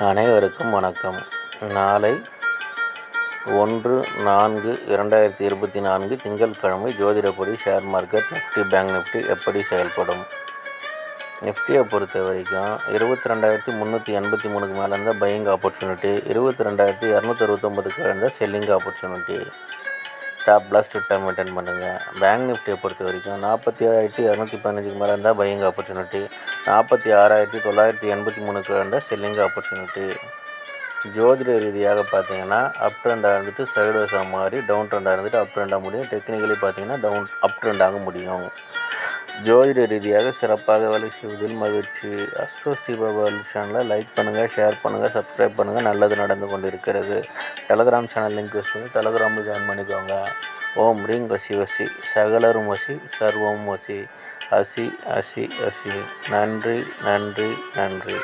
அனைவருக்கும் வணக்கம். நாளை 1/4/2024 திங்கட்கிழமை ஜோதிடப்படி share market Nifty bank Nifty எப்படி செயல்படும்? நிஃப்டியை பொறுத்த வரைக்கும் 22,383க்கு மேலே இருந்தால் பையிங் ஆப்பர்ச்சுனிட்டி, 22,269க்கு இருந்தால் செல்லிங் ஆப்பர்ச்சுனிட்டி. ஸ்டாப் லாஸ் ட்விட்டர் மெயின்டைன் பண்ணுங்கள். பேங்க் நிஃப்டியை பொறுத்த வரைக்கும் 47,215க்கு மேலே இருந்தால் பையிங் ஆப்பர்ச்சுனிட்டி, 46,983க்கு இருந்தால் செல்லிங் ஆப்பர்ச்சுனிட்டி. ஜோதிட ரீதியாக பார்த்தீங்கன்னா அப் ட்ரெண்டாக இருந்துட்டு சைடுவேஸாக மாறி டவுன் ட்ரெண்டாக இருந்துட்டு அப் ட்ரெண்டாக முடியும். டெக்னிக்கலி பார்த்தீங்கன்னா அப் ட்ரெண்டாக முடியும். ஜோதிட ரீதியாக சிறப்பாக வேலை செய்வதில் மகிழ்ச்சி. அஸ்ட்ரோ ஸ்ரீபாபா சேனலை லைக் பண்ணுங்கள், ஷேர் பண்ணுங்கள், சப்ஸ்கிரைப் பண்ணுங்கள். நல்லது நடந்து கொண்டு இருக்கிறது. டெலகிராம் சேனல் லிங்க் யூஸ் பண்ணி டெலகிராமில் ஜாயின் பண்ணிக்கோங்க. ஓம் ரீங் வசி வசி, சகலரும் வசி, சர்வம் வசி, அசி அசி அசி. நன்றி நன்றி நன்றி.